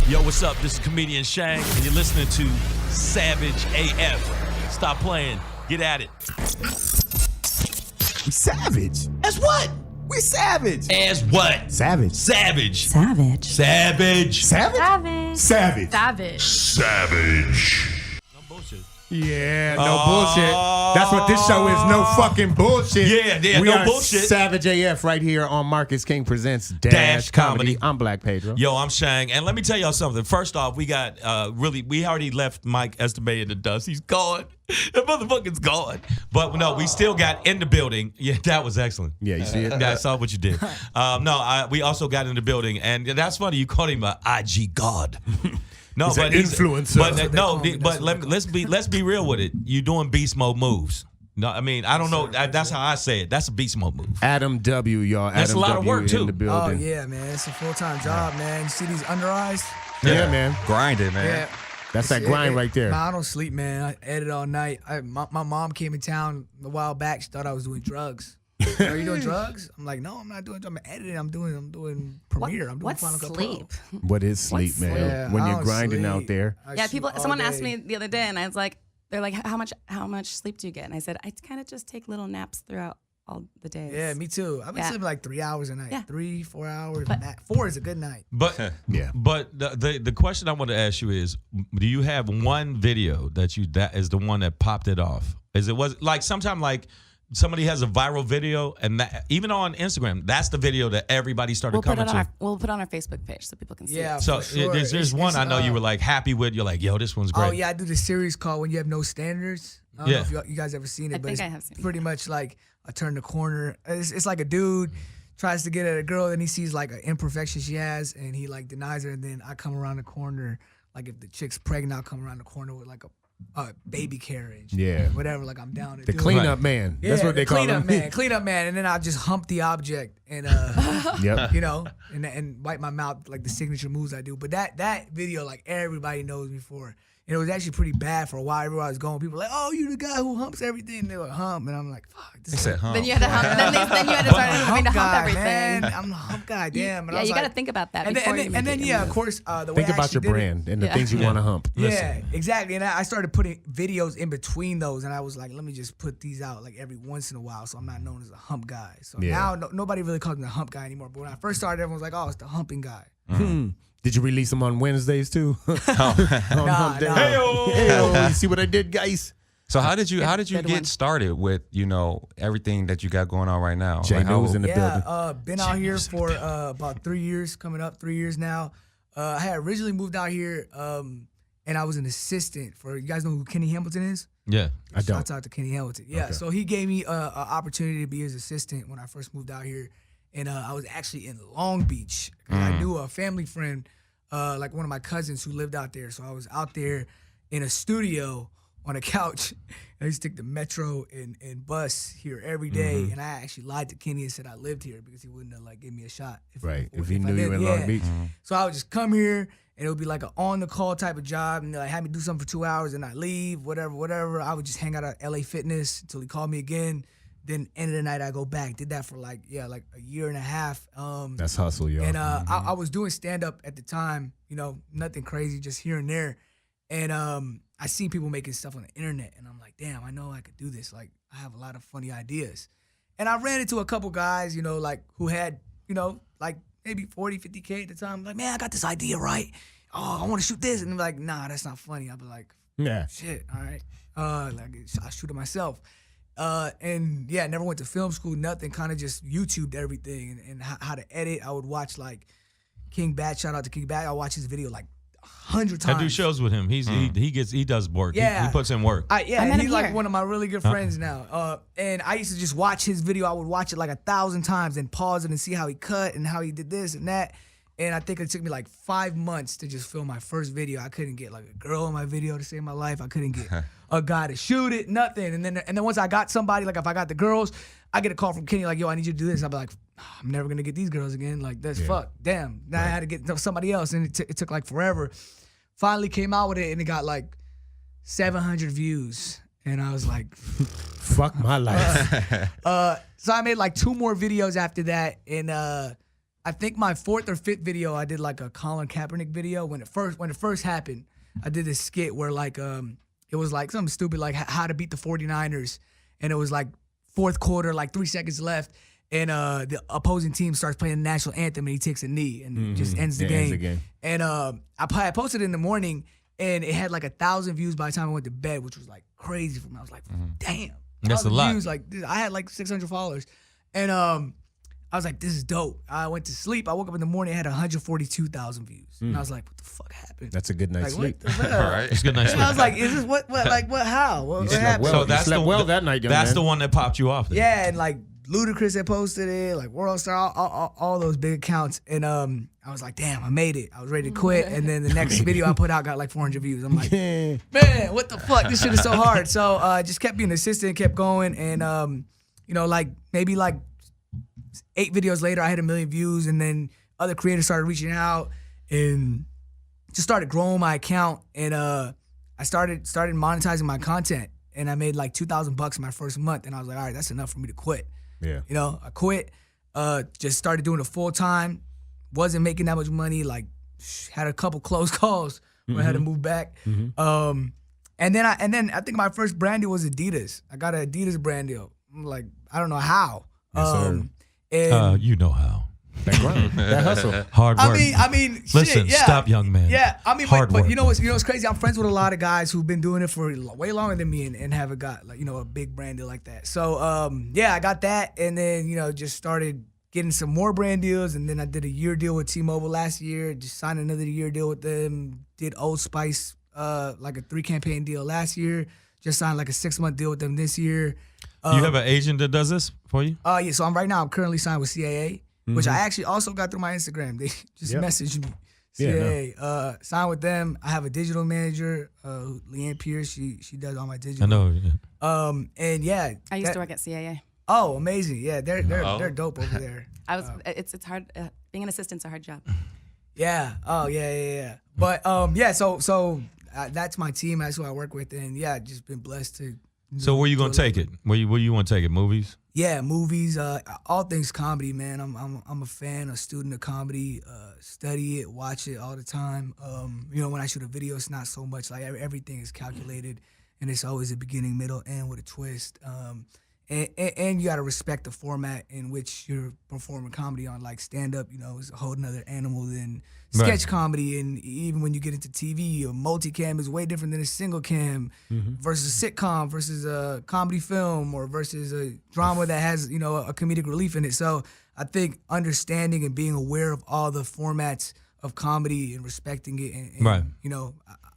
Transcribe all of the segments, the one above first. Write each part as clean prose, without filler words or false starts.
Yo, what's up? This is comedian Shang, and you're listening to Savage AF. Stop playing. Get at it. We savage. As what? We savage. As what? Savage. Savage. Savage. Savage. Savage? Savage. Savage. Savage. No bullshit. Yeah, no bullshit. That's what this show is. No fucking bullshit. Yeah, we no are bullshit. Savage AF right here on Marcus King Presents Dash Comedy. I'm Black Pedro. Yo, I'm Shang, and let me tell y'all something. First off, we got we already left Mike Estime in the dust. He's gone. That motherfucker's gone. But no, we still got in the building. Yeah, that was excellent. Yeah, you see it? Yeah, I saw what you did. We also got in the building, and that's funny. You called him a IG god. No, He's but an influencer. Let's be real with it. You doing beast mode moves. No, I mean, I don't know. That's how I say it. That's a beast mode move. Adam W, y'all. That's Adam a lot W of work, in too. the building. Oh, yeah, man. It's a full-time job, man. You see these under eyes? Yeah, man. Grinding, man. Yeah. That's that grind right there. Nah, I don't sleep, man. I edit all night. My mom came in town a while back. She thought I was doing drugs. Are you doing drugs? I'm like, no, I'm not doing drugs. I'm editing. I'm doing Premiere. I'm doing What's Final Cut sleep? Pro. What is sleep, What's man? sleep? Yeah, When I you're don't grinding sleep. out there. I Yeah, sleep all someone asked day. me the other day, and I was like, they're like, how much sleep do you get? And I said, I kind of just take little naps throughout all the days. Yeah, me too. I've been sleeping like 3 hours a night. Yeah. 3-4 hours. But- 4 is a good night. But Yeah. But the question I want to ask you is, do you have one video that is the one that popped it off? Was like sometime like somebody has a viral video, and that, even on Instagram, that's the video that everybody started We'll put coming it on to. we'll put it on our Facebook page so people can see Yeah. it. So for sure. there's one I know you were like happy with. You're like, yo, this one's great. Oh, yeah, I do this series called When You Have No Standards. I don't know if you guys ever seen it, I but think it's I have seen it. pretty much like I turn the corner. It's like a dude tries to get at a girl, and he sees like an imperfection she has, and he like denies her, and then I come around the corner, like if the chick's pregnant, I'll come around the corner with like a baby carriage. Yeah. Whatever, like I'm down to The do. cleanup man. Yeah, That's what they call cleanup him. man, cleanup man, and then I'll just hump the object and Yep. you know, and wipe my mouth, like the signature moves I do. But that video, like everybody knows me for. And it was actually pretty bad for a while. Everywhere I was going, people were like, "Oh, you the guy who humps everything." And they would hump, and I'm like, "Fuck." This He is said, huh? Then you had to hump. then you had to start having to hump guy, everything. man. I'm the hump guy. Damn. And I Yeah, was you like, got to think about that And before then, you make and then it yeah, move. of course, the way Think I about actually your did brand it, and the things you want to hump. Yeah, exactly. And I started putting videos in between those, and I was like, let me just put these out like every once in a while, so I'm not known as a hump guy. So Yeah. now nobody really calls me the hump guy anymore. But when I first started, everyone was like, oh, it's the humping guy. Did you release them on Wednesdays too? on hump day? nah. Hey-o. You see what I did, guys? So how did you Good one. get started with everything that you got going on right now? Jay Like, how- News in the building. Yeah, been out here for about 3 years, coming up 3 years now. I had originally moved out here, and I was an assistant for, you guys know who Kenny Hamilton is? Yeah. I don't. Shouts out to Kenny Hamilton. Yeah, Okay. so he gave me an opportunity to be his assistant when I first moved out here. And I was actually in Long Beach. I knew a family friend, like one of my cousins who lived out there. So I was out there in a studio on a couch. I used to take the metro and bus here every day. And I actually lied to Kenny and said I lived here because he wouldn't have like give me a shot. Right. If he I knew you did, in yeah. Long Beach. So I would just come here, and it would be like an on-the-call type of job, and they like have me do something for 2 hours, and I leave, whatever. I would just hang out at LA Fitness until he called me again. Then end of the night, I go back. Did that for like a year and a half. That's hustle, yo. And I was doing stand-up at the time, nothing crazy, just here and there. And I seen people making stuff on the internet, and I'm like, damn, I know I could do this. Like, I have a lot of funny ideas. And I ran into a couple guys, like who had, like maybe 40, 50K at the time. I'm like, man, I got this idea, right? Oh, I want to shoot this. And they're like, nah, that's not funny. I'll be like, yeah. shit, all right. I'll shoot it myself. And yeah, never went to film school, nothing, kind of just YouTubed everything and how to edit. I would watch like King Bat, shout out to King Bat. I watch his video like 100 times. I do shows with him. He does work. Yeah. He puts in work. I And met he's him like here. one of my really good friends now. And I used to just watch his video. I would watch it like 1,000 times and pause it and see how he cut and how he did this and that. And I think it took me like 5 months to just film my first video. I couldn't get like a girl in my video to save my life. I couldn't get a guy to shoot it, nothing. And then once I got somebody, like if I got the girls, I get a call from Kenny like, yo, I need you to do this. I'll be like, I'm never gonna get these girls again. Like that's fuck, damn. Now I had to get somebody else, and it took like forever. Finally came out with it, and it got like 700 views, and I was like, fuck my life. so I made like 2 more videos after that, and I I think my 4th or 5th video, I did like a Colin Kaepernick video when it first happened. I did this skit where like it was like something stupid like how to beat the 49ers, and it was like 4th quarter, like 3 seconds left, and the opposing team starts playing the national anthem, and he takes a knee and just ends the game. And I posted it in the morning, and it had like 1,000 views by the time I went to bed, which was like crazy for me. I was like, damn, That's a lot. views. Like dude, I had like 600 followers, and I was like, this is dope. I went to sleep. I woke up in the morning, it had 142,000 views, and I was like, what the fuck happened? That's a good night's Like, sleep. what the hell? Right. It's a good night's And I sleep. was like, is this what how? What slept happened? well. So You that's slept well that night, young That's man. the one that popped you off. Then. Yeah, and like Ludacris had posted it, like World Star, all those big accounts, and I was like, damn, I made it. I was ready to quit, and then the next video I put out got like 400 views. I'm like, man, what the fuck? This shit is so hard. So just kept being assistant, kept going, and you know, like maybe like 8 videos later, I had 1 million views, and then other creators started reaching out, and just started growing my account, and I started monetizing my content, and I made like $2,000 in my first month, and I was like, all right, that's enough for me to quit. Yeah. You know, I quit, just started doing it full time, wasn't making that much money, like had a couple close calls where I had to move back. And then I think my first brand deal was Adidas. I got an Adidas brand deal. I'm like, I don't know how. Yes, sir. And You know how. That grind, that hustle. Hard work. I mean, Listen, shit, yeah. stop, young man. Yeah, I mean, Hard but work. you know what's crazy? I'm friends with a lot of guys who've been doing it for way longer than me and haven't got like a big brand deal like that. So yeah, I got that, and then just started getting some more brand deals, and then I did a year deal with T-Mobile last year. Just signed another year deal with them. Did Old Spice like a 3-campaign deal last year. Just signed like a 6-month deal with them this year. You have an agent that does this for you? Yeah, so I'm currently signed with CAA, which I actually also got through my Instagram. They just messaged me. CAA. Signed with them. I have a digital manager, Leanne Pierce. She does all my digital. I know. Yeah. And yeah. I used to work at CAA. Oh, amazing. Yeah, they're dope over there. It's hard. Being an assistant's a hard job. Yeah. Oh, yeah. But yeah, so that's my team. That's who I work with, and yeah, just been blessed to. So where you gonna take it? Where you want to take it? Movies? Yeah, movies, all things comedy, man. I'm a fan, a student of comedy. Study it, watch it all the time. When I shoot a video, it's not so much like everything is calculated, and it's always a beginning, middle, end with a twist. And you gotta respect the format in which you're performing comedy on. Like stand up, is a whole nother animal than sketch comedy. And even when you get into TV, a multicam is way different than a single cam versus a sitcom versus a comedy film or versus a drama that has a comedic relief in it. So I think understanding and being aware of all the formats of comedy and respecting it, and Right.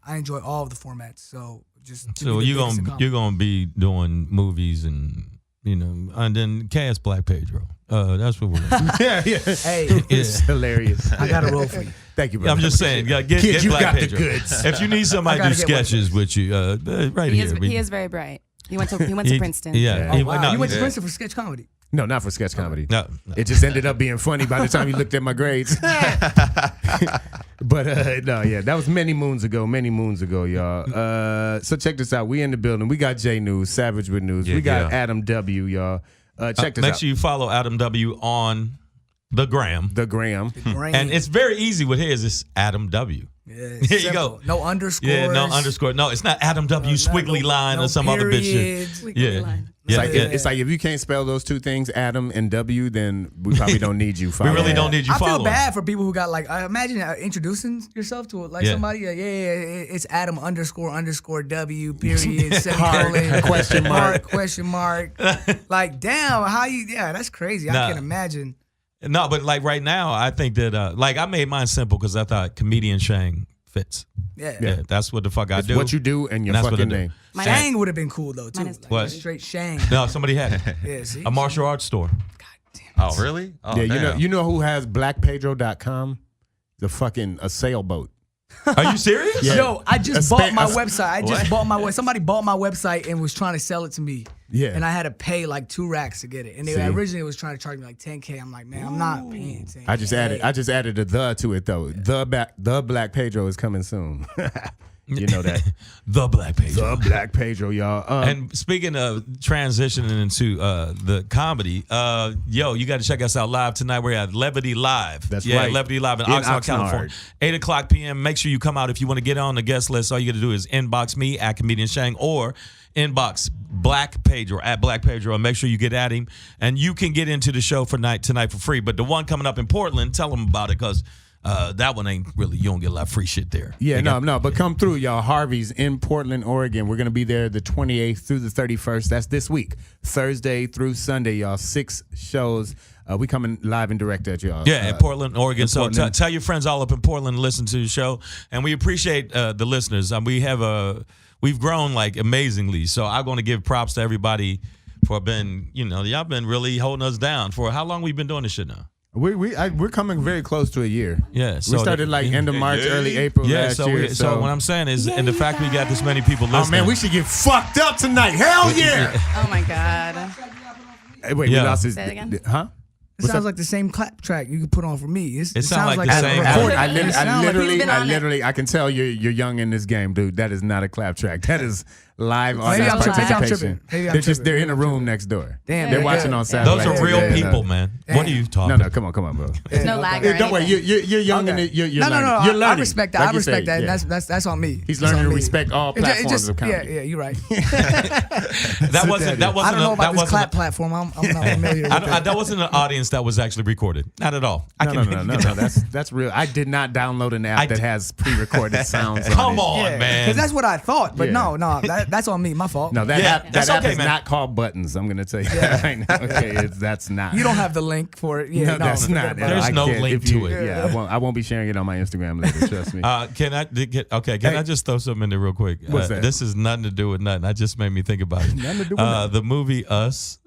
I enjoy all of the formats. So just So you're gonna be doing movies and then cast Black Pedro. That's what we're gonna do. Yeah. Hey, It's hilarious. I got a role for you. Thank you, Yeah, brother. I'm just saying, get Kid, you Black got the Pedro. goods. If you need somebody to I do gotta get one sketches with you, right He here. is, he is very bright. He went to Princeton. Yeah. Oh, he- wow. no, You went to yeah. Princeton for sketch comedy. No, not for sketch comedy. No. It just ended up being funny by the time you looked at my grades. But no, yeah, that was many moons ago, y'all. So check this out. We in the building. We got J News, Savage with News. Yeah, we got yeah. Adam W, y'all. Check this Make out. sure you follow Adam W on the gram. The Gram. And it's very easy with his. It's Adam W. Yeah, Here you simple. go. No underscores. Yeah, no underscore. No, it's not Adam W. Squiggly line no or some other bitch shit. periods. Yeah. It's, Yeah, like, yeah. it's like if you can't spell those two things, Adam and W, then we probably don't need you. We really following. don't need you I feel following. bad for people who got like. I imagine introducing yourself to like Yeah. somebody. It's Adam underscore W period semicolon Question mark. question mark. Like damn, how you? Yeah, that's crazy. Nah. I can imagine. No, but like right now, I think that like I made mine simple because I thought comedian Shang fits. Yeah. That's what the fuck I It's do. what you do and your And that's what I fucking do. name. Shang would have been cool though too. Mine is Like, What? Straight Shang. No, somebody had it. Yeah, see. A martial arts store. Oh, really? Oh, Yeah, damn. you know who has blackpedro.com? A sailboat. Are you serious? Yeah. Yo, I just A bought spa- my a- website. I just bought my website. Somebody bought my website and was trying to sell it to me. Yeah. And I had to pay like 2 racks to get it. And they See? originally was trying to charge me like $10K. I'm like, man, I'm not paying $10K. I just added a the to it though. The Black Pedro is coming soon. You know that. The Black Pedro. The Black Pedro, y'all. And speaking of transitioning into the comedy, you got to check us out live tonight. We're at Levity Live. That's yeah, right. Levity Live in In Oxnard, Oxnard. California. 8 o'clock p.m. Make sure you come out if you want to get on the guest list. All you got to do is inbox me at Comedian Shang or inbox Black Pedro at Black Pedro and make sure you get at him. And you can get into the show tonight for free. But the one coming up in Portland, tell them about it because that one ain't really, you don't get a lot of free shit there. Yeah, but come through, y'all. Harvey's in Portland, Oregon. We're going to be there the 28th through the 31st. That's this week, Thursday through Sunday, y'all. 6 shows. We coming live and direct at y'all. Yeah, in Portland, Oregon. So Portland. tell your friends all up in Portland to listen to the show. And we appreciate the listeners. We've grown like amazingly. So I'm going to give props to everybody for y'all been really holding us down. For how long we been doing this shit now? We're coming very close to a year. Yeah, we started like end of March, early April last year. So what I'm saying is, and the fact we got this many people listening. Oh man, we should get fucked up tonight. Hell yeah! Oh my God. Hey, wait, Yeah. we lost his. Say it again? Huh? It sounds like the same clap track you could put on for me. It sounds sounds like like the a same- recording. I It sounds like he's been on it. literally, I can tell you're young in this game, dude. That is not a clap track. That is live Maybe audience I'm tripping. participation. Maybe I'm They're tripping. they're in a room next door. Damn, they're yeah, watching yeah. on Saturday. Those are real people, man. What are you talking? No, come on, bro. There's no lag or Don't worry, anything. you're young Okay. and you're No, learning. You're learning. I respect that. like I you respect say, that. yeah. That's on me. He's That's learning on to me. respect all platforms of comedy. Yeah, you're right. That wasn't. I don't know about this clap a, platform. I'm not familiar with that. that wasn't an audience that was actually recorded. Not at all. No. That's real. I did not download an app that has pre-recorded sounds. Come on it. on, man. Because that's what I thought. But Yeah. no, that's on me. My fault. No, that Yeah, app that's okay, is man. not called Buttons. I'm gonna tell you that right now. Okay, that's not. You don't have the link for it. Yeah, No, that's not. There's I no can't. link If you- to it. Yeah, I won't be sharing it on my Instagram later. Trust me. Can I just throw something in there real quick? What's that? This is nothing to do with nothing. That just made me think about it. Nothing to do with nothing. The movie Us.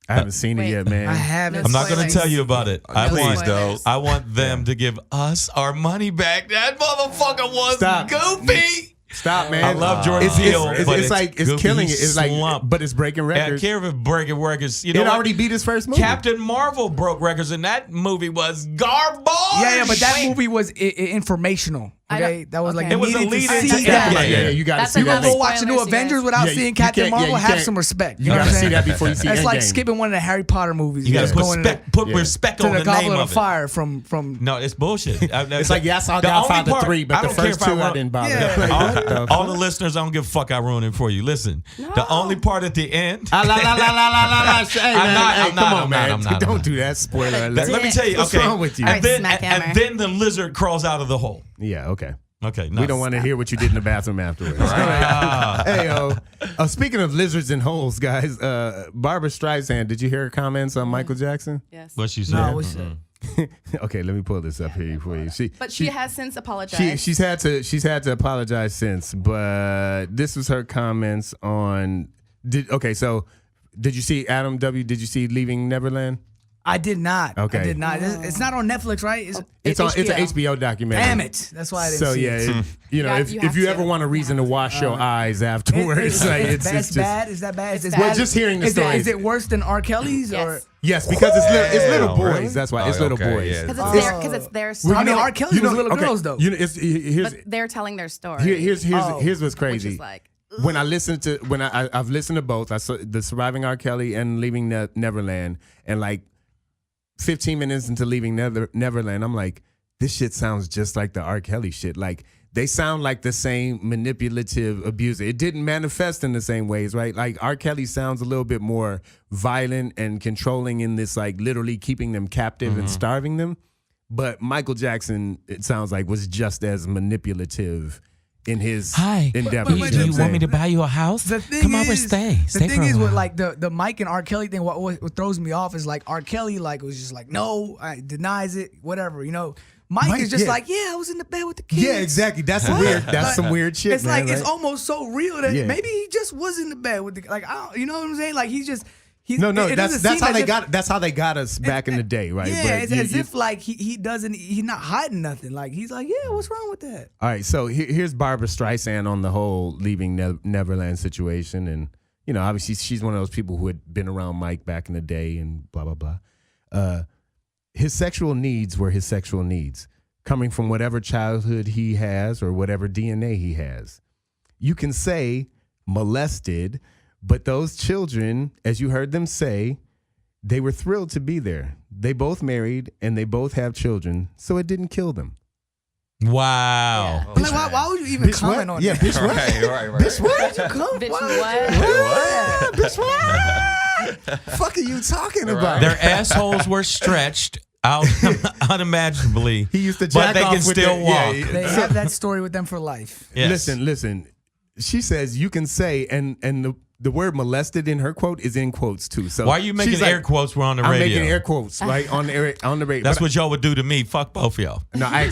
I haven't seen it Wait. yet, man. I haven't. I'm not going to Spoilers. tell you about it. Please, though. I want them to give us our money back. That motherfucker was Stop. goofy. Stop, man. I love Jordan Peele, but it's like it's goofy killing it. It's like, slump. but it's breaking I records. care if it breaking records. You know It what? already beat his first movie. Captain Marvel broke records, and that movie was garbage. Yeah, but that movie was informational. I don't- Okay, that was like okay. It was a needed to lead see into that. Endgame. Yeah, you got to That's see enough that. Go watch the new Spoilers, you Avengers guys. without Yeah, seeing you Captain can't- Marvel. you Have can't- some respect. You know what gotta I'm see saying? that before you see It's like Endgame. skipping one of the Harry Potter movies. You got to Just going put Yeah. respect to on the the name Goblet of of it. Fire from. No, it's bullshit. It's like, yeah, I saw The only Godfather part- 3, but I the don't care first if I 2 I run- didn't bother. Yeah. Like, what the all fuck? the listeners, I don't give a fuck. I ruin it for you. Listen, the only part at the end. La la la la la la la. Hey, man, not- hey, I'm come not- on, I'm man. not- I'm not- Don't do that. Spoiler alert. Let me tell you. What's Okay, wrong with you? And All right, then, smack hammer. and then the lizard crawls out of the hole. Yeah, okay. Okay, no. We don't want to hear what you did in the bathroom afterwards. Ah. Hey, speaking of lizards and holes, guys, Barbara Streisand, did you hear her comments on Michael Jackson? Yes. What she said. No, what's that? Okay, let me pull this up here for you. But she has since apologized. She's had to apologize since, but this was her comments on. Did you see Adam W? Did you see Leaving Neverland? I did not. Okay. I did not. It's not on Netflix, right? It's an HBO. HBO documentary. Damn it. That's why I didn't So see yeah, it. you know, You if have you to. ever want a reason to wash your eyes afterwards, like, it's just bad. Is that bad? Is It's it bad. bad? just hearing the Is stories. it worse than R. Kelly's? Or Yes. Yes, because it's little boys. really? That's why it's Oh, little okay, boys. yeah. Because it's their Well, story. I mean, R. Kelly was little okay, girls, though. You know, here's But they're telling their story. here's Oh. what's crazy. Which is like, When I listened to I've listened to both. I saw the Surviving R. Kelly and Leaving Neverland, and like 15 minutes into Leaving Neverland, I'm like, this shit sounds just like the R. Kelly shit. Like, they sound like the same manipulative abuser. It didn't manifest in the same ways, right? Like, R. Kelly sounds a little bit more violent and controlling in this, like, literally keeping them captive and starving them. But Michael Jackson, it sounds like, was just as manipulative in his endeavor. but do you want me to buy you a house? The thing Come is, over, stay. The Stay thing for a is with while. like the Mike and R. Kelly thing, what throws me off is like R. Kelly like was just like, no, I denies it, whatever, you know. Mike is just yeah. like, yeah, I was in the bed with the kids. Yeah, exactly. That's some weird. That's some weird shit. It's like man, it's right? almost so real that Yeah. maybe he just was in the bed with the like. I don't, you know what I'm saying? Like he's just. No, it that's doesn't seem how as they if- got. That's how they got us back in the day, right? Yeah, But it's as if like he's not hiding nothing. Like he's like, yeah, what's wrong with that? All right, so here's Barbara Streisand on the whole Leaving Neverland situation, and you know, obviously she's one of those people who had been around Mike back in the day, and blah blah blah. His sexual needs were his sexual needs, coming from whatever childhood he has or whatever DNA he has. you can say molested, but those children, as you heard them say, they were thrilled to be there. They both married and they both have children, so it didn't kill them. Wow. I'm like, why would you even Bitch comment what? on Yeah, that? bitch what? Right. Bitch what? Bitch, What? Bitch what? Fuck are you talking about? Their assholes were stretched out unimaginably. He used to but jack they off can with still the- walk. yeah, They have that story with them for life. Yes. Listen. She says you can say, and the word molested in her quote is in quotes too. So Why are you making she's air quotes? We're on the I'm radio. making air quotes right on the radio. That's But what y'all would do to me. Fuck both of y'all. no, I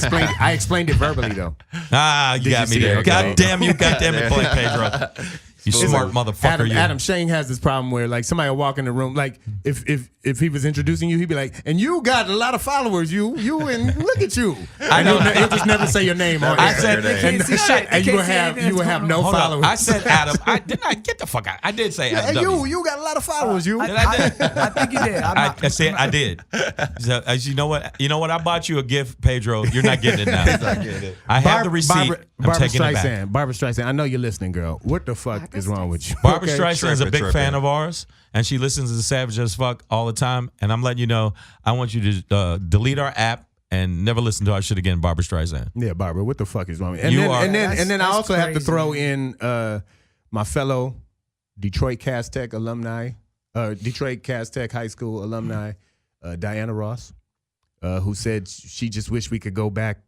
explained it verbally though. You got you me see there. it? God Okay. damn you, goddamn it, Blake Pedro. You smart motherfucker. Adam Shang has this problem where like somebody will walk in the room, like if he was introducing you, he'd be like, and you got a lot of followers, you and look at you. I know. He'll just never say your name on I air. said, and, see shit. and you They will can't see anything have that's no hold on. followers. I said Adam. I did not get the fuck out. I did say Adam. and W. you got a lot of followers. I I think you did. I said I did. So, as you know what? You know what? I bought you a gift, Pedro. You're not getting it now. I have the receipt. I'm taking it back. Barbara Streisand, I know you're listening, girl. What the fuck is wrong with you? Barbara Okay? Streisand is a big Tripping. fan of ours, and she listens to Savage as Fuck all the time. And I'm letting you know, I want you to delete our app and never listen to our shit again, Barbara Streisand. Yeah, Barbara, what the fuck is wrong with you? You are- And then I That's also have to crazy, throw man. in my fellow Detroit Cass Tech alumni, Detroit Cass Tech High School alumni, Diana Ross, who said she just wished we could go back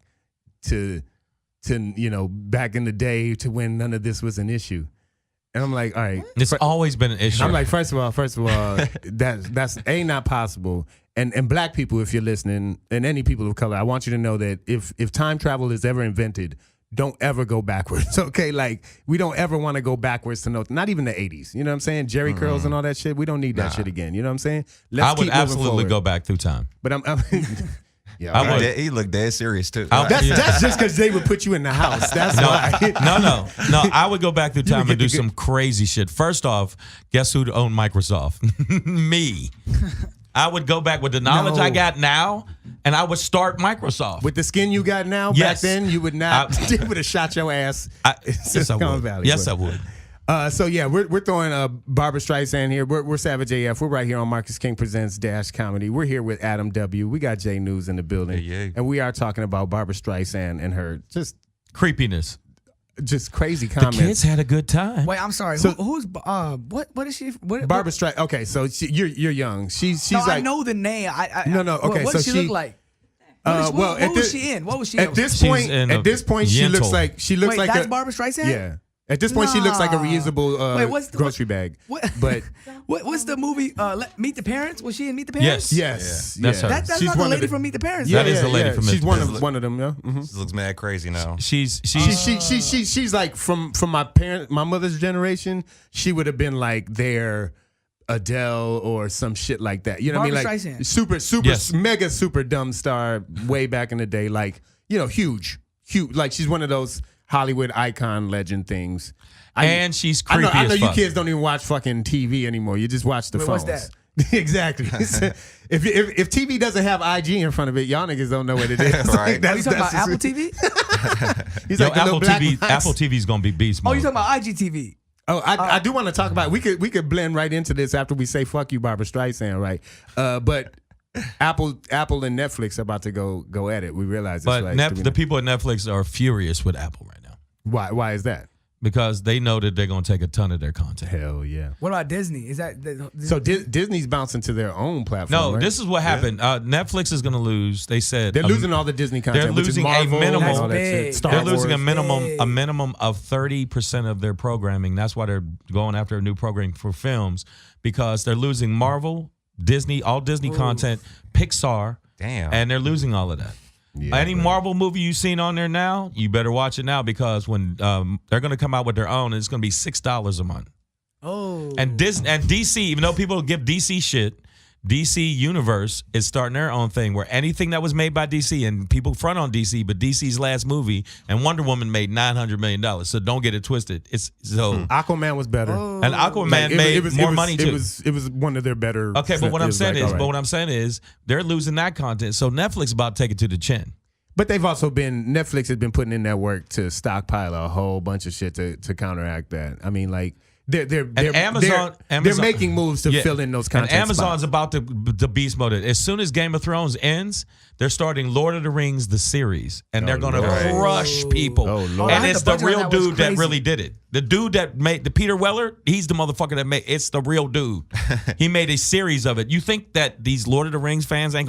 to back in the day to when none of this was an issue. And I'm like, all right. It's always been an issue. I'm like, first of all, that's not possible. And black people, if you're listening, and any people of color, I want you to know that if time travel is ever invented, don't ever go backwards. Okay, like we don't ever want to go backwards to not even the 80s. You know what I'm saying? Jerry curls and all that shit. We don't need that shit again. You know what I'm saying? I would keep moving absolutely forward. go back through time. But I'm yeah, I all right. would. He looked dead serious too. That's just because they would put you in the house. That's why. No. I would go back through time get and do the some crazy shit. First off, guess who owned Microsoft? Me. I would go back with the knowledge No. I got now, and I would start Microsoft. With the skin you got now, Yes. back then you would not. They would have shot your ass. Yes, I Silicon would. Valley, Yes, but- I would. So yeah, we're throwing Barbara Streisand here. We're Savage AF. We're right here on Marcus King Presents Dash Comedy. We're here with Adam W. We got J News in the building, Yeah. and we are talking about Barbara Streisand and her Creepiness. just crazy The comments. kids had a good time. Wait, I'm sorry. So- Who's what is she? What, Barbara Streisand. Okay, so you're young. She's no, like I know the name. No, okay, What so does she she- look like? well, What at was this- she in? What was she at in? this She's point. in At this point, she looks Yentl. like Wait, like that's a Barbara Streisand? yeah. At this point, she looks like a Nah. reusable Wait, what's the- grocery bag. What? But What's the movie? Meet the Parents? Was she in Meet the Parents? Yes. yes, That's her. That's She's not the one of lady the- from Meet the Parents. That is the lady from She's Mr. one of them. Yeah. Mhm. She looks mad crazy now. She's like from my mother's generation. She would have been like their Adele or some shit like that. You know what I mean? Barbra Like Streisand. super Yes. mega super dumb star way back in the day. Like huge. Like she's one of those Hollywood icon legend things. And she's creepy I know as you fuck. kids don't even watch fucking TV anymore. You just watch the Wait, phones. what's exactly. if TV doesn't have IG in front of it, y'all niggas don't know what it is. Right. Are you talking about just- Apple TV? He's Yo, like the Apple little black TV. lights. Apple TV's gonna be beast Oh, mode. you talking about IGTV? Oh, I do want to talk about. We could blend right into this after we say "fuck you, Barbara Streisand," right? But Apple and Netflix are about to go at it. We realize this, but right? the people at Netflix are furious with Apple right now Why is that? because they know that they're gonna take a ton of their content. Hell yeah. What about Disney? Is that So Disney's bouncing to their own platform. No, right? this is what happened. Netflix is gonna lose. They said they're losing all the Disney content. they're which is losing a Marvel and minimal- all that That's shit. big. Star They're Wars. losing a Big. minimum of 30% of their programming. That's why they're going after a new programming for films because they're losing Marvel, Disney, all Disney content, Pixar, Damn. and they're losing all of that. Yeah, Any right. Marvel movie you've seen on there now, you better watch it now because when they're going to come out with their own, it's going to be $6 a month. Oh, And Disney and DC, even though people give DC shit, DC Universe is starting their own thing where anything that was made by DC and people front on DC, but DC's last movie and Wonder Woman made $900 million. So don't get it twisted. It's so Aquaman was better. and Aquaman Like, made more money too. It was one of their better. Okay, but what it I'm was saying like, is, all right. they're losing that content. So Netflix about to take it to the chin. But they've also Netflix has been putting in that work to stockpile a whole bunch of shit to counteract that. I mean, like they're Amazon making moves to fill in those content And Amazon's spots. about the beast mode. As soon as Game of Thrones ends, they're starting Lord of the Rings the series, and they're going to crush people. Oh, Lord. And I it's heard the budget on real that was dude that crazy. really did it. The dude that made the Peter Weller, he's the motherfucker that made. It's the real dude. He made a series of it. You think that these Lord of the Rings fans they're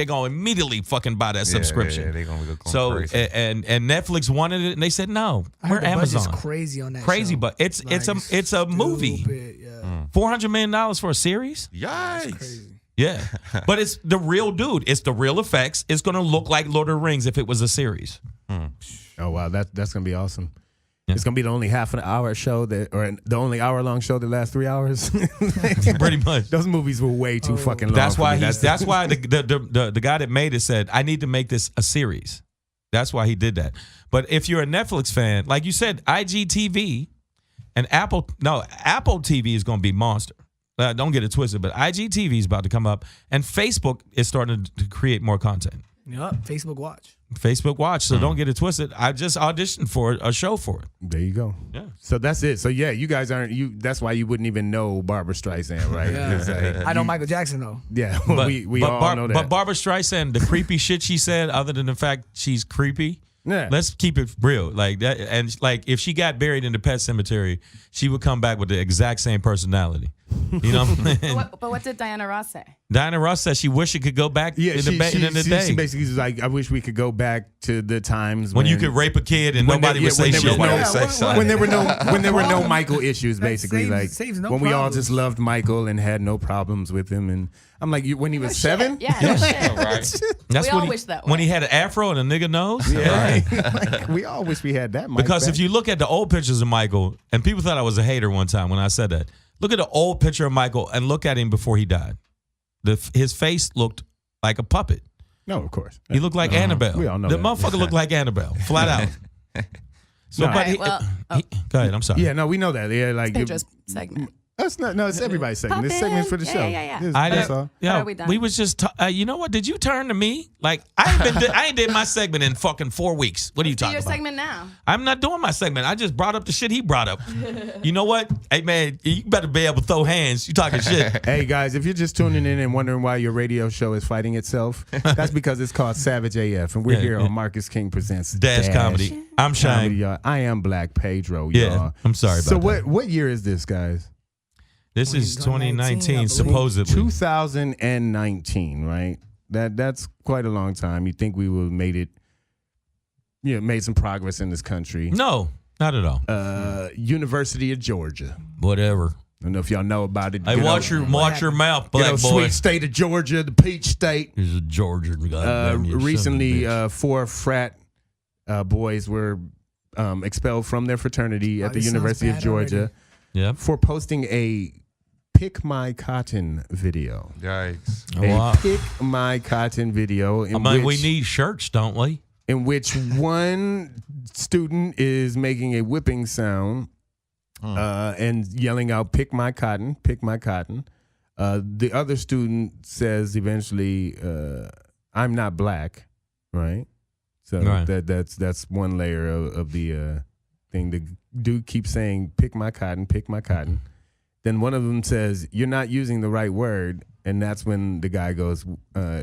gonna immediately fucking buy that subscription? Yeah, they're gonna go so crazy. and Netflix wanted it, and they said no. I We're heard the budget's Amazon. crazy on that Crazy, show. but it's a movie. Stupid, yeah. $400 million for a series? Yikes. Crazy. Yeah. But it's the real dude. It's the real effects. It's going to look like Lord of the Rings if it was a series. Oh wow, that's gonna be awesome. Yeah. It's gonna be the only half an hour show or the only hour-long show that lasts 3 hours. Pretty much. Those movies were way too fucking long. That's for why me. that's why the guy that made it said, I need to make this a series. That's why he did that. But if you're a Netflix fan, like you said, IGTV and Apple TV is going to be monster. Don't get it twisted, but IGTV is about to come up, and Facebook is starting to create more content. Yup, Facebook Watch. Facebook Watch, so don't get it twisted. I just auditioned for a show for it. There you go. Yeah. So that's it. So yeah, you guys aren't. That's why you wouldn't even know Barbara Streisand, right? Yeah. It's like, I know Michael Jackson though. yeah, But, we but all know that. But Barbara Streisand, the creepy shit she said, other than the fact she's creepy, Yeah. let's keep it real. Like that, and like if she got buried in the pet cemetery, she would come back with the exact same personality. You know what I'm saying? But what did Diana Ross say? Diana Ross said she wished she could go back Yeah, in the day. she basically was like, I wish we could go back to the times when you could rape a kid and nobody would say shit. when there were no Michael issues, basically, saves like no when we all problems. just loved Michael and had no problems with him. And I'm like, when he was 7, Yeah, no shit. Right. That's We what all wish that when way. he had an afro and a nigga nose. yeah, like, we all wish we had that. Mike Because back. if you look at the old pictures of Michael, and people thought I was a hater one time when I said that. Look at the old picture of Michael and look at him before he died. His face looked like a puppet. no, of course, He looked like Annabelle. We all know the that. motherfucker looked like Annabelle, flat out. So, No. but All right, well, go ahead. I'm sorry. yeah, no, we know that. Yeah, like Pedro's segment. that's not. No, it's everybody's segment. This Pop segment in. for the Yeah, show. yeah, yeah. This- I that's didn't- all. Yeah, Are we done? we was just. You know what? Did you turn to me? Like I ain't did my segment in fucking 4 weeks. What are you Do talking your about? segment now. I'm not doing my segment. I just brought up the shit he brought up. You know what? Hey man, you better be able to throw hands. You talking shit? Hey guys, if you're just tuning in and wondering why your radio show is fighting itself, that's because it's called Savage AF, and we're Yeah, here yeah. on Marcus King Presents Dash comedy. I'm Comedy, Shang. y'all. I am Black Pedro, Yeah, y'all. I'm sorry about so that. what year is this, guys? This is 2019, 2019, I supposedly. 2019, right? That's quite a long time. You think we would have made some progress in this country? No, not at all. University of Georgia. Whatever. I don't know if y'all know about it. Hey, Good watch old- your mouth, good black old boy. sweet state of Georgia, the peach state. He's a Georgian guy. Recently, 4 frat boys were expelled from their fraternity at the this sounds University of bad Georgia already. yeah. for posting a Pick My Cotton video. Yikes. Oh, A wow. Pick My Cotton video in I mean, we which, need shirts, don't we? in which one student is making a whipping sound and yelling out, pick my cotton, pick my cotton. The other student says eventually, I'm not black, right? So Right. that's one layer of the thing. The dude keeps saying, pick my cotton, pick my cotton. Then one of them says, you're not using the right word. And that's when the guy goes,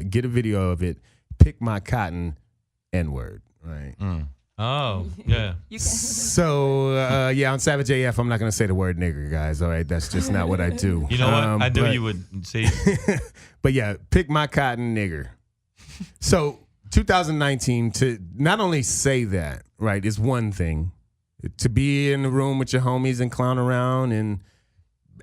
get a video of it, pick my cotton, N-word, right? Oh, yeah. You can. So, on Savage AF, I'm not going to say the word nigger, guys. All right, that's just not what I do. You know what? I knew but- you would see. But yeah, pick my cotton, nigger. So, 2019, to not only say that, right, is one thing. To be in the room with your homies and clown around and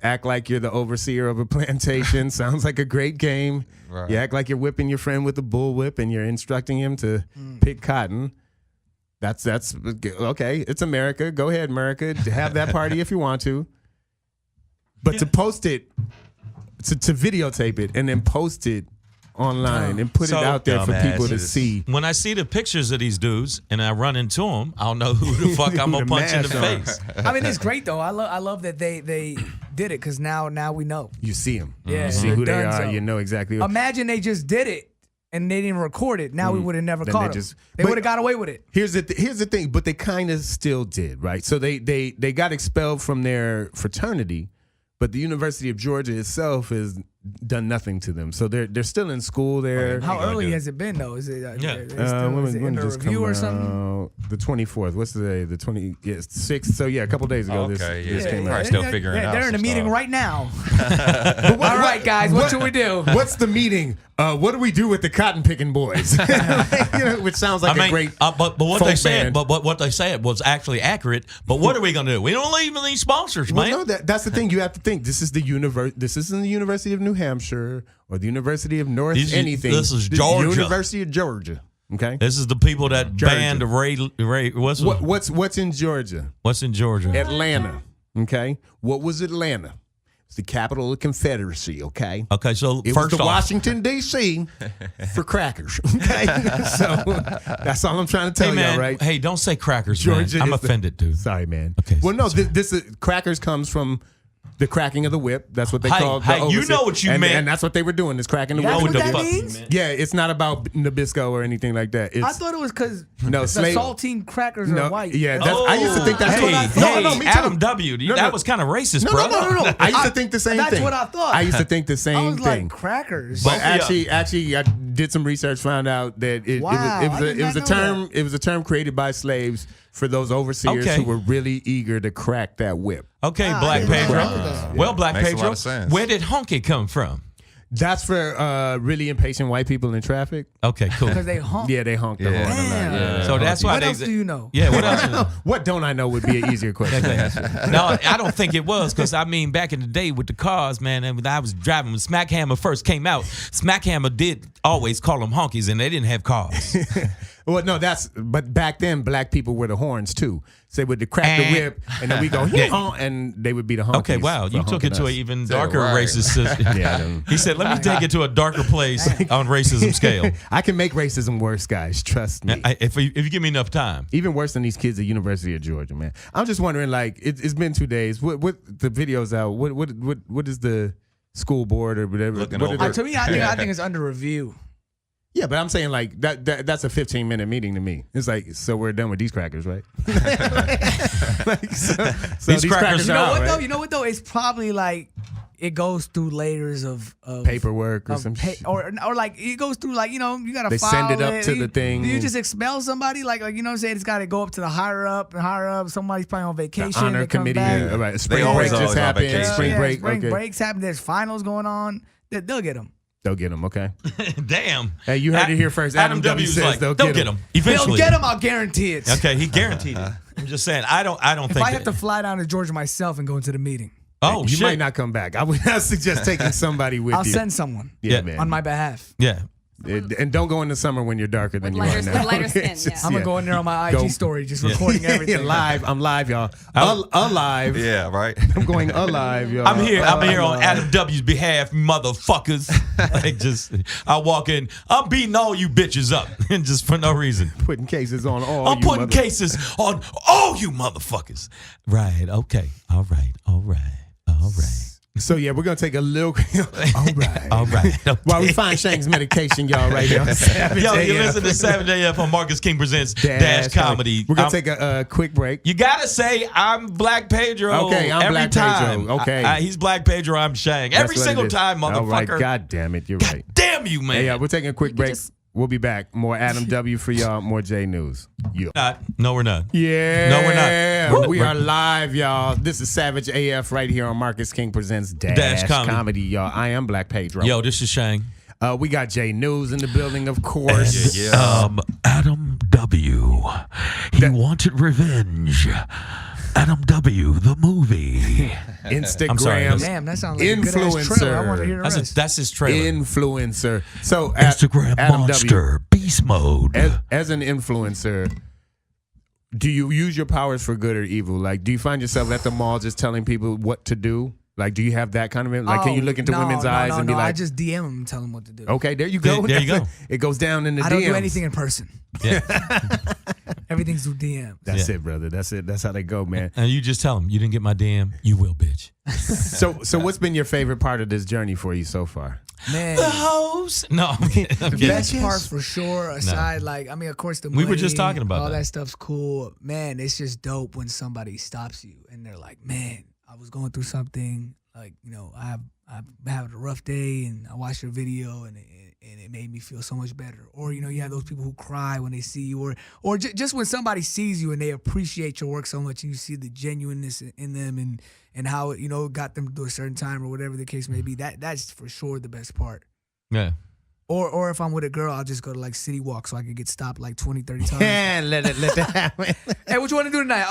act like you're the overseer of a plantation sounds like a great game. Right. You act like you're whipping your friend with a bullwhip and you're instructing him to pick cotton. That's okay. It's America. Go ahead, America. Have that party if you want to. But to post it, to videotape it and then post it online and put So it out there for people to dumbasses. see. When I see the pictures of these dudes and I run into them, I'll know who the fuck I'm Who gonna the punch in the mask on. face. I mean, it's great though. I love that they did it because now we know. You see them. Yeah, You see they're who they done are. so. You know exactly what. Imagine they just did it and they didn't record it, now we would have never Then caught they him. just- They but- would have got away with it. Here's the thing, but they kind of still did, right? So they got expelled from their fraternity, but the University of Georgia itself has done nothing to them. So they're still in school there. How gonna early do it. has it been though? Is it, Yeah. is it When under just review come or something? out? The 24th. What's the day? The 26th. So yeah, a couple days ago. This came Probably out. still figuring out They're in a some meeting stuff. right now. All right, guys, what should we do? What's the meeting? What do we do with the cotton picking boys? Which sounds like a great. but what folk they said, band. but what they said was actually accurate. But what are we gonna do? We don't even need sponsors, man. Well, no, that's the thing. You have to think. This is the This isn't the University of New Hampshire or the University of North This is- anything. this is Georgia. University of Georgia. Okay. This is the people that Georgia. banned Ray. What's in Georgia? What's in Georgia? Atlanta. Okay. What was Atlanta? It's the capital of the Confederacy. Okay. Okay, so It first was the off, Washington D.C. for crackers. Okay. So that's all I'm trying to tell hey man, y'all, right? hey, don't say crackers, Georgia man. I'm is the- offended, dude. Sorry, man. Okay. Well, no, this is, crackers comes from the cracking of the whip. That's what they Hey, call. hey, the you overseer. know what you and, meant. and that's what they were doing. Is cracking the That's whip. what with the that whip. means? Yeah, it's not about Nabisco or anything like that. It's, I thought it was because No, the slave- saltine crackers no, are white. yeah. I used to think that's hey, what I thought. hey, No, me too. Adam W. No, that no. was kind of racist, No, bro. no. I used to think the same That's thing. what I thought. I used to think the same I was thing. like crackers. But Both of actually, I did some research, found out that it Wow, I did was a not know term. It was a term created by slaves for those overseers Okay. who were really eager to crack that whip. Okay, Wow, Black I didn't Pedro. know that. Well, Black Makes a Pedro, lot of sense. where did honky come from? That's for really impatient white people in traffic. Okay, cool. Because they honk. Yeah, they honk the Yeah. horn a lot. Damn. Yeah. So that's why What they. else do you know? Yeah, what else? What don't I know would be an easier question. to answer. No, I don't think it was because I mean back in the day with the cars, man. And when I was driving when Smack Hammer first came out, Smack Hammer did always call them honkies, and they didn't have cars. Well, no, but back then black people were the horns too. So they would crack the whip, and then we go honk, and they would be the honkies. Okay, wow, you for took it to an honking us. even darker right. racist system. Yeah, He said, "Let me take it to a darker place on racism scale. I can make racism worse, guys. Trust me. If you give me enough time." Even worse than these kids at University of Georgia, man. I'm just wondering, like, it's been 2 days. What the video's out? What is the school board or whatever? Looking what are over. they- To me, I think it's under review. Yeah, but I'm saying like that's a 15-minute meeting to me. It's like, so we're done with these crackers, right? Like, so These crackers You are know out, what right? though? You know what though? It's probably like it goes through layers of Paperwork or of some shit. or like it goes through like you gotta They file send it up to the thing. Do you just expel somebody like you know what I'm saying? It's got to go up to the higher up and higher up. Somebody's probably on vacation. Honor they come committee. back. Yeah, right. Spring always break just on happened. vacation. Spring break. Spring Okay. breaks happen. There's finals going on. They'll get them. They'll get them. Okay. Damn. Hey, you heard it here first. Adam W was says like, they'll "They'll get get 'em." him eventually." They'll get them. I'll guarantee it. Okay, he guaranteed it. I'm just saying. I don't If think. I have to fly down to Georgia myself and go into the meeting, oh, You shit. might not come back. I would not suggest taking somebody with I'll you. send someone Yeah, Yeah. man. on my behalf. Yeah. And don't go in the summer when you're darker than With you lighter- are now. with lighter skin, It's yeah. just- I'm gonna go in there on my IG Go. story, just recording everything. live. I'm live, y'all. Alive. Yeah, right. I'm going alive, y'all. I'm here on Adam W's behalf, motherfuckers. I walk in, I'm beating all you bitches up, and just for no reason. Putting cases on all. I'm you putting mother- cases on all you motherfuckers. Right, okay. All right. So yeah, we're gonna take a little. All right. All right. While we find Shang's medication, y'all, right here. on Savage Yo, you AF. listen to 7 AF on Marcus King Presents Dash Comedy. We're gonna I'm- take a quick break. You gotta say I'm Black Pedro. Okay, I'm every Black time. Pedro. Okay. He's Black Pedro. I'm Shang. Every That's what single it is. time, All right. motherfucker. God damn it, you're right. Damn you, man. Hey, yeah, we're taking a quick could break. just- We'll be back. More Adam W for y'all. More J News. Yeah. No, we're not. Yeah. No, we're not. We are live, y'all. This is Savage AF right here on Marcus King Presents Dash Comedy. y'all. I am Black Pedro. Yo, this is Shang. We got J News in the building, of course. Yeah. Adam W. He wanted revenge. Adam W. The movie. Instagram I'm sorry. Damn, that sounds like a good ass trailer. I want to hear the rest. That's his trailer. influencer. So Instagram Adam monster. Beast mode. As an influencer, do you use your powers for good or evil? Like, do you find yourself at the mall just telling people what to do? Like, do you have that kind of like? Can you look into women's eyes and be I like, just DM them and tell them what to do. okay, there you go. There you go. It goes down in the I don't DMs. do anything in person. Yeah. Everything's through DM. That's it, brother. That's it. That's how they go, man. And you just tell them, you didn't get my DM, you will, bitch. So what's been your favorite part of this journey for you so far? Man, The hoes. No, I'm kidding. I'm the kidding. best part for sure. Aside, like, I mean, of course, the money, We were just talking about all that. that stuff's cool. Man, it's just dope when somebody stops you and they're like, "Man, I was going through something. Like, you know, I'm having a rough day, and I watched your video, and it made me feel so much better." Or, you know, you have those people who cry when they see you, or just when somebody sees you and they appreciate your work so much, and you see the genuineness in them, and how it, you know, got them to a certain time or whatever the case may be. That's for sure the best part. Yeah. Or if I'm with a girl, I'll just go to like City Walk so I can get stopped like 20, 30 times. Yeah, let that happen. Hey, what you want to do tonight?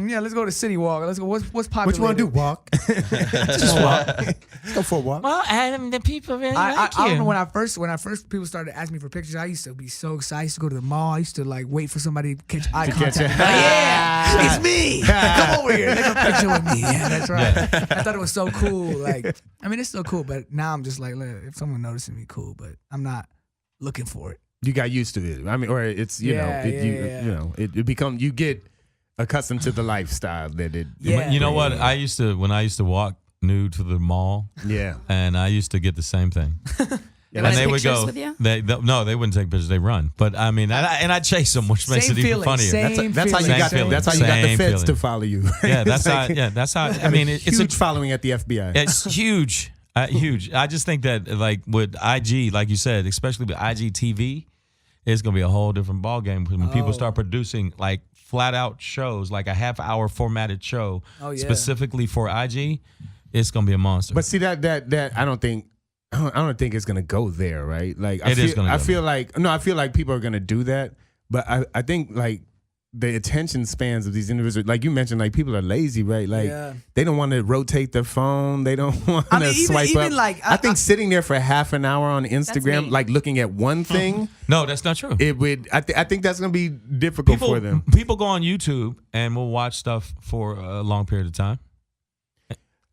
Yeah, let's go to City Walk. Let's go. What's popular? What you want to do? Walk. Just walk. Let's go for a walk. Well, Adam, the people really I don't know when I first people started asking me for pictures. I used to be so excited. I used to go to the mall. I used to like wait for somebody to catch eye contact. it. Like, yeah, it's me. Come over here. Take a picture with me. Yeah, that's right. I thought it was so cool. Like, I mean, it's still cool, but now I'm just like, look, if someone noticing me, cool. But I'm not looking for it. You got used to it. I mean, or it's you become you get accustomed to the lifestyle that it. Yeah. You know what? When I used to walk nude to the mall, Yeah. and I used to get the same thing. They And wanna they take would pictures go. with you? No, they wouldn't take pictures. They run. But I mean, and I chase them, which makes Same it even feeling, funnier. same That's how you Same got. feeling. That's how you got the Same feds feeling. to follow you. Yeah, It's that's how. like Yeah, that's how. I mean, it's huge a following at the FBI. It's huge, huge. I just think that like with IG, like you said, especially with IGTV, it's gonna be a whole different ball game when people start producing like flat out shows, like a half-hour formatted show specifically for IG. It's gonna be a monster. But see that I don't think it's gonna go there, right? Like It is gonna go I feel like people are gonna do that, but I think like the attention spans of these individuals, like you mentioned, like people are lazy, right? Like they don't want to rotate their phone, they don't want to swipe even up. like, I think sitting there for half an hour on Instagram, me. like looking at one thing, no, that's not true. it would. I think that's gonna be difficult for them. People go on YouTube and will watch stuff for a long period of time.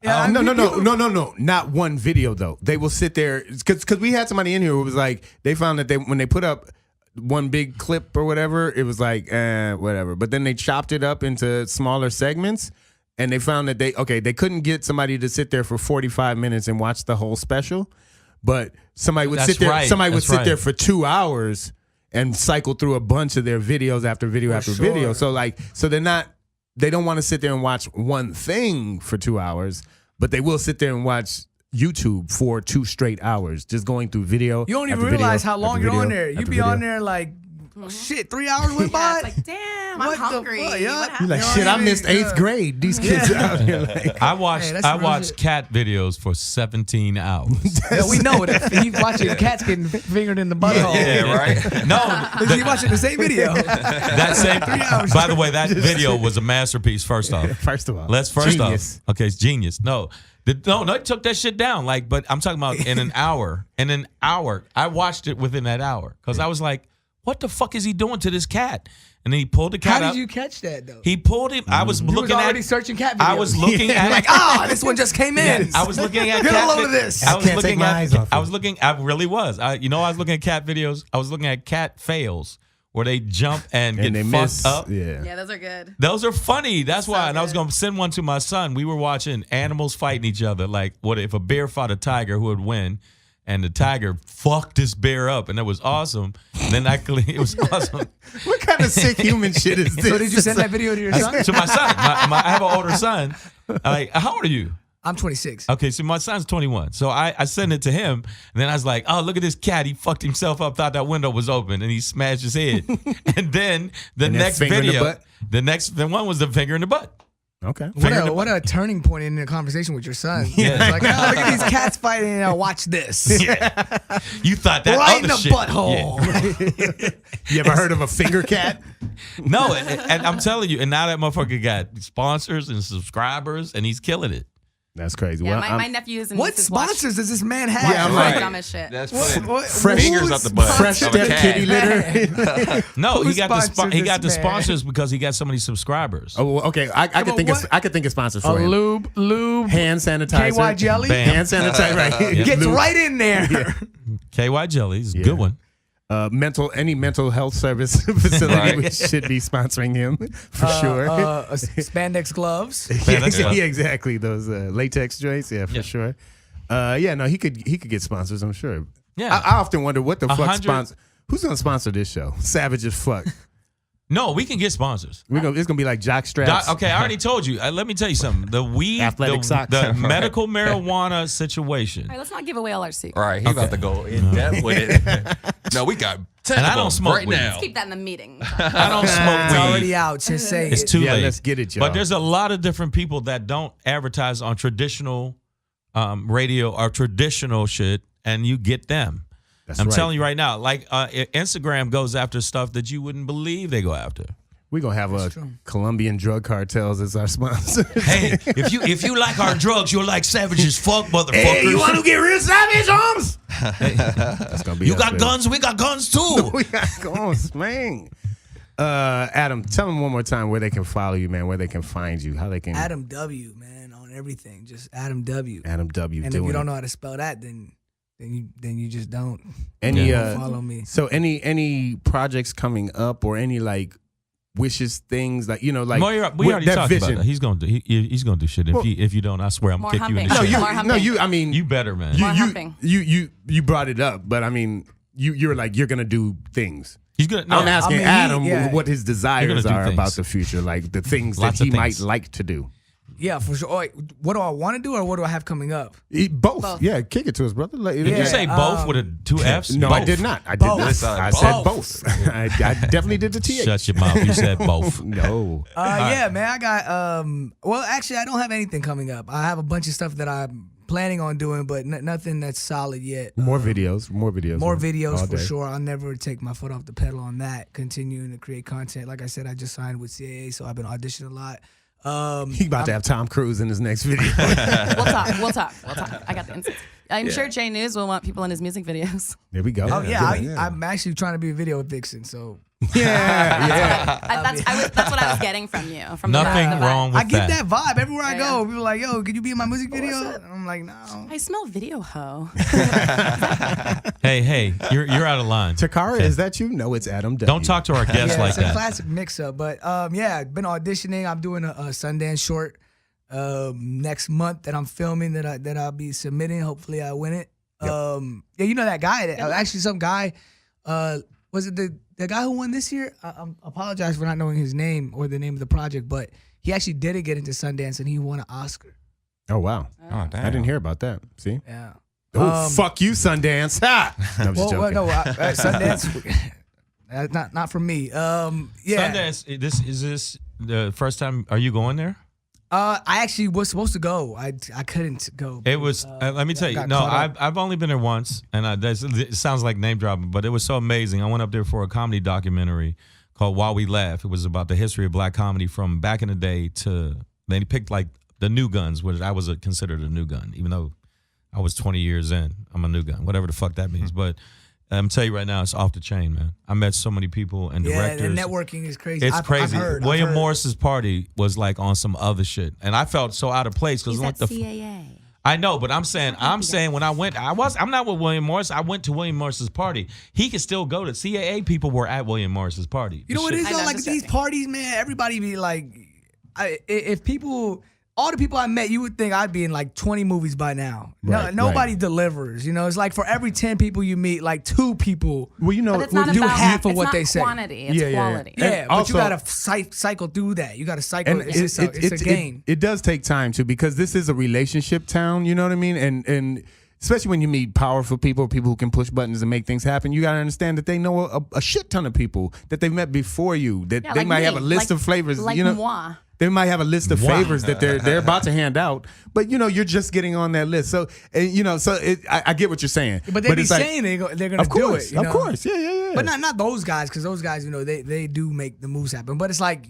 No, not one video though. They will sit there because we had somebody in here who was like, they found that when they put up one big clip or whatever, it was like whatever. But then they chopped it up into smaller segments, and they found that they couldn't get somebody to sit there for 45 minutes and watch the whole special, but somebody would sit there. right. Somebody would That's sit there right. for 2 hours and cycle through a bunch of their videos after video after video. So they don't want to sit there and watch one thing for 2 hours, but they will sit there and watch YouTube for 2 straight hours, just going through video. You don't even after video realize how after long you're video on there. You after be video. on there like, shit, 3 hours went Yeah, by. it's like, damn, What I'm the hungry. fuck, yeah? What You happened? like, You know shit, what I I mean? missed 8th Yeah. grade. These kids are out here like. I watched that's real watched shit. cat videos for 17 hours. Yeah, we know that. You watching cats getting fingered in the butthole. Yeah, right. No, You watching the same video. that same. By the way, that video was a masterpiece. First off, First of all, Genius. Okay, it's genius. No, they took that shit down. Like, but I'm talking about in an hour. In an hour, I watched it within that hour because I was like, "What the fuck is he doing to this cat?" And then he pulled the cat How up. did you catch that though? He pulled him. I was You was looking already at. searching cat videos. I was looking at. like, this one just came in. I was looking at Get a cat load of this. I was can't take looking my at. eyes off I it. was looking. I really was. I was looking at cat videos. I was looking at cat fails where they jump and get and they fucked miss. up. Yeah, those are good. Those are funny. That's why. And I was good. going to send one to my son. We were watching animals fighting each other. Like, what if a bear fought a tiger, who would win? And the tiger fucked this bear up, and that was awesome. And then it was awesome. What kind of sick human shit is this? So did you send that video to your son? To my son. I have an older son. Like, how old are you? I'm 26. Okay, so my son's 21. So I sent it to him, and then I was like, oh, look at this cat. He fucked himself up, thought that window was open, and he smashed his head. And then the And that next finger in the video, butt? the one was the finger in the butt. Okay. What a turning point in a conversation with your son. Yeah. It's like, oh, look at these cats fighting. Watch this. You thought that Right other in the shit. butthole. You ever heard of a finger cat? Yeah. No, and I'm telling you, and now that motherfucker got sponsors and subscribers, and he's killing it. That's crazy. Yeah, Well, my nephews and What nieces watch sponsors does this man have? Yeah, I'm the like- dumbest shit. That's What- putting what- fingers up the butt. fresh of a step cat. kitty litter. No, Who he got the sponsored he got the this man? sponsors because he got so many subscribers. Oh, okay. I could on, think what? I could think of sponsors A for him. lube, Hand sanitizer. KY jelly. Bam. Hand sanitizer. Right. Yeah. Gets Lube. right in there. KY jellies, Yeah. good one. Any mental health service facility should be sponsoring him for sure. Spandex gloves. Yeah, exactly. Those latex joints, for sure. No, he could get sponsors, I'm sure. Yeah. I often wonder what the fuck 100 who's gonna sponsor this show? Savage as fuck. No, we can get sponsors. It's gonna be like jock straps. Okay, I already told you. Let me tell you something. The weed, Athletic socks. the medical marijuana situation. All right, let's not give away all our secrets. All right, he's about to go in depth with it. No, we got 10 And of I don't them smoke right weed. now. Let's keep that in the meeting. I don't smoke It's weed. already out. Just say It's it. too late. Let's get it, y'all. But there's a lot of different people that don't advertise on traditional radio or traditional shit, and you get them. I'm telling you right now, like Instagram goes after stuff that you wouldn't believe they go after. We're gonna have Colombian drug cartels as our sponsor. Hey, if you like our drugs, you'll like Savage as fuck, motherfuckers. Hey, you want to get real savage, Holmes? That's gonna be You got guns, we got guns too. We got guns, man. Adam, tell them one more time where they can follow you, man. Where they can find you, how they can. Adam W, man, on everything. Just Adam W. Adam W. And doing if you don't it. know how to spell that, then you just don't. Any Don't follow me. So any projects coming up or any like wishes, things like like we already that talked vision. about that. He's gonna do. He's gonna do shit. If you don't, I swear I'm More kick you in the humping. shit. More humping. I mean, You better, man. More humping. you brought it up, but I mean, you're like you're gonna do things. He's gonna. No, I'm asking Adam what his desires do are things. about the future, like the things Lots that of he might things. like to do. Yeah, for sure. Wait, what do I want to do or what do I have coming up? Both. Yeah, kick it to us, brother. Like, Did you say both with a 2 F's? No, Both. I did not. I did Both. not. I said both. I definitely did the TH. Shut your mouth. You said both. No. Yeah, man, I got well, actually I don't have anything coming up. I have a bunch of stuff that I'm planning on doing, but nothing that's solid yet. More videos. More videos all for day. sure. I'll never take my foot off the pedal on that. Continuing to create content. Like I said, I just signed with CAA, so I've been auditioning a lot. He about to have Tom Cruise in his next video. We'll talk. I got the insights. I'm sure Jay News will want people in his music videos. There we go. Oh yeah, I'm actually trying to be a video vixen, so yeah. That's what I was getting from you. From Nothing the vibe. wrong with I get that. that vibe everywhere I Yeah, go. yeah. People are like, yo, can you be in my music video? And I'm like, no. I smell video hoe. Hey, you're out of line. Takara, is that you? No, it's Adam W. Don't talk to our guests Yeah, like it's a that. classic mix-up. But I've been auditioning. I'm doing a Sundance short next month that I'm filming that I'll be submitting. Hopefully I win it. You know that guy. Actually, some guy. Was it the guy who won this year? I apologize for not knowing his name or the name of the project, but he actually didn't get into Sundance and he won an Oscar. Oh, wow. Oh, damn. I didn't hear about that. See? Yeah. Oh, fuck you, Sundance. Ha! No, I'm just joking. Sundance. Not for me. Yeah. Sundance. Is this the first time? Are you going there? I actually was supposed to go. I couldn't go. It was. Let me tell you. got No, caught up. I've only been there once, and it sounds like name dropping, but it was so amazing. I went up there for a comedy documentary called While We Laugh. It was about the history of black comedy from back in the day to. They picked like the new guns, which I was considered a new gun, even though I was 20 years in. I'm a new gun, whatever the fuck that means. But I'm telling you right now, it's off the chain, man. I met so many people and Yeah, directors. the networking is crazy. It's I've crazy. heard, William I've heard. Morris's party was like on some other shit, and I felt so out of place because He's what at the. CAA. I know, but I'm saying when I went, I'm not with William Morris. I went to William Morris's party. He could still go to CAA. People were at William Morris's party. You know what it is I though? know, Like just these joking. parties, man. Everybody be like, if people. All the people I met, you would think I'd be in like 20 movies by now. Right, Nobody delivers. You know, it's like for every 10 people you meet, like 2 people. Well, you know, But it's not do about half of it's what not they say. quantity. It's Yeah, yeah, yeah. quality. Yeah, And but also- you gotta cycle through that. You gotta cycle. and It's a game. It does take time too, because this is a relationship town. You know what I mean? And especially when you meet powerful people who can push buttons and make things happen, you got to understand that they know a shit ton of people that they've met before you. That Yeah, they like might me. have a list Like- of flavors. like you know, moi. they might have a list of Wow. favors that they're about to hand out, but you know you're just getting on that list. So I get what you're saying. But they be it's like, saying they're gonna of do course, it. You know? of course, yeah. But not those guys, because those guys, you know, they do make the moves happen. But it's like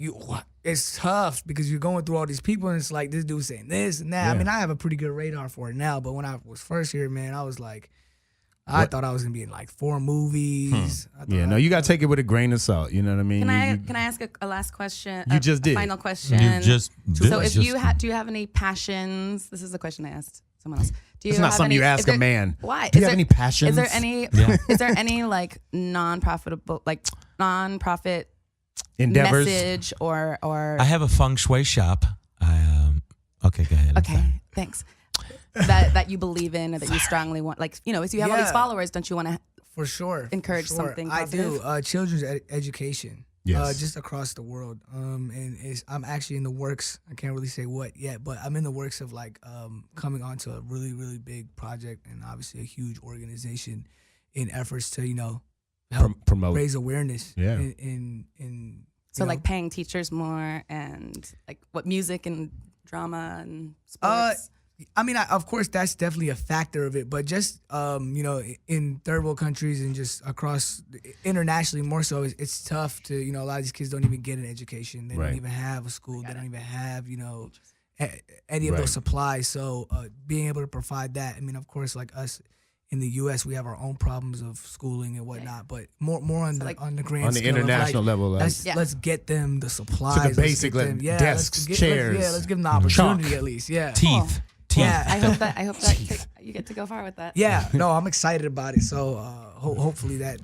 it's tough because you're going through all these people, and it's like this dude saying this and that. Yeah. I mean, I have a pretty good radar for it now, but when I was first here, man, I was like, I thought I was gonna be in like 4 movies. I thought Yeah, no, you got to take it with a grain of salt. You know what I mean? Can You- I ask a last question? You a just did. Final question. You just did. So if Just- you do you have any passions? This is the question I asked someone else. Do you It's not have something any, you ask is there- a man. Why? Do you have any passions? Is there any? Yeah. Is there any like non-profit endeavors? message or? I have a feng shui shop. Okay, go ahead. Okay, thanks. that you believe in or that you strongly want, like, you know, if you have all these followers, don't you want to For sure. encourage for sure. something I positive? do. Children's education. Yes. Just across the world. I'm actually in the works. I can't really say what yet, but I'm in the works of like coming onto a really, really big project and obviously a huge organization in efforts to, you know, help promote. raise awareness. Yeah. In So you like know. paying teachers more and like what music and drama and sports. I mean, of course, that's definitely a factor of it, but just you know, in third world countries and just across internationally, more so, it's tough to, you know, a lot of these kids don't even get an education. They Right. don't even have a school. They don't even have, you know, any of Right. those supplies. So being able to provide that, I mean, of course, like us in the U.S., we have our own problems of schooling and whatnot, but more on the like- on the grand On the scale of, international like, level, let's get them the supplies. let's basic, get them, like, desks, chairs, let's give them the opportunity chalk. at least. Yeah. Teeth. Yeah. I hope that you get to go far with that. Yeah, no, I'm excited about it. So hopefully that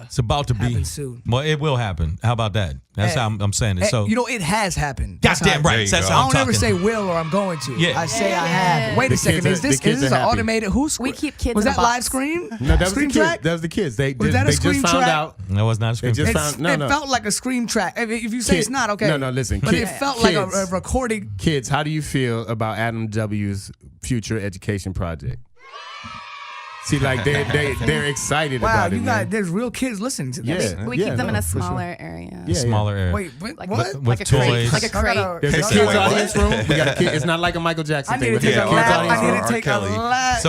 It's about to be. happens soon. Well, it will happen. How about that? That's Hey. how I'm saying it. Hey, So, you know, it has happened. That's goddamn how- right. There you That's go. how I I'm don't ever talking. say will or I'm going to. Yeah. I say I have. Wait The a second. kids Is are- this the kids is this are an happy. automated? Who's We keep kids Was in a that live box. screen? No, that was Scream the kids. track? That was the kids. They Was that a they just scream found track? out. That was not a screen. just It's- found- no, it no. felt like a scream track. If you say Kid- it's not, okay. No, listen. But it felt like a kids. recording. Kids, how do you feel about Adam W.'s future education project? See, like they're excited Wow, about you it. got man. there's real kids listening to this. Yeah. We keep them in no, a for sure. smaller area. Yeah. Smaller area. Wait, Like what? With like a crate, toys. like a I crate. gotta- There's a I kids gotta- audience room. We got a kid. It's not like a Michael Jackson I thing. need to but take there's a a kids lap. audience I need room. to take a Kelly. lap.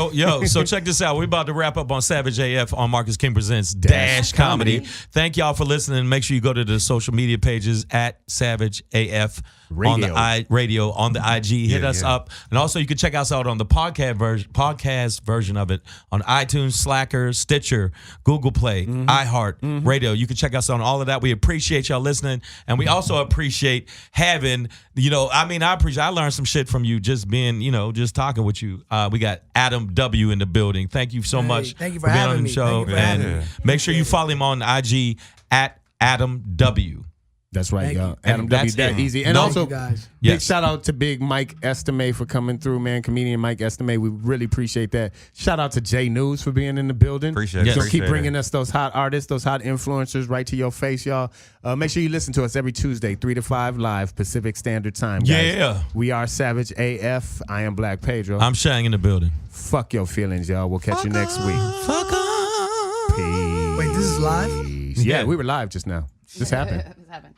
So check this out. We're about to wrap up on Savage AF on Marcus King Presents Dash Comedy. Thank y'all for listening. Make sure you go to the social media pages at Savage AF on the radio on the IG. Hit us up, and also you can check us out on the podcast version of it on iTunes, Slacker, Stitcher, Google Play, iHeart Radio. You can check us on all of that. We appreciate y'all listening, and we also appreciate having, you know, I learned some shit from you just being, you know, just talking with you. We got Adam W in the building. Thank you so much thank you for being having on the me. show, Thank you for and having me. make sure you follow him on IG at Adam W. That's right, Thank y'all. you. Adam And W. that's That it. easy. And No. also, Thank you, guys. big Yes. shout out to Big Mike Estime for coming through, man. Comedian Mike Estime. We really appreciate that. Shout out to J News for being in the building. Appreciate it. Yes. So Appreciate keep bringing it. us those hot artists, those hot influencers right to your face, y'all. Make sure you listen to us every Tuesday, 3 to 5 live, Pacific Standard Time, guys. Yeah. We are Savage AF. I am Black Pedro. I'm Shang in the building. Fuck your feelings, y'all. We'll catch you next week. Fuck off. Peace. Wait, this is live? Yeah, we were live just now. This happened. This happened.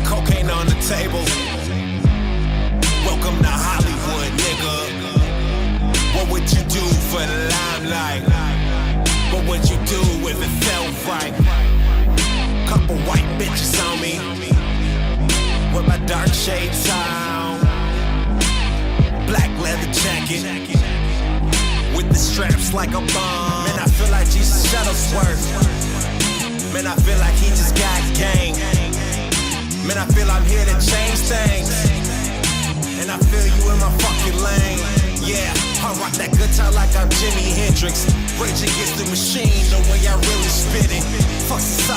Cocaine on the table. Welcome to Hollywood, nigga. What would you do for the limelight? What would you do if it felt right? Couple white bitches on me, with my dark shades on. Black leather jacket, with the straps like a bomb. Man, I feel like Jesus Shuttlesworth. Man, I feel like he just got gang. Man, I feel I'm here to change things. And I feel you in my fucking lane. Yeah, I rock that guitar like I'm Jimi Hendrix. Rage Against the Machine, the way I really spit it. Fuck society.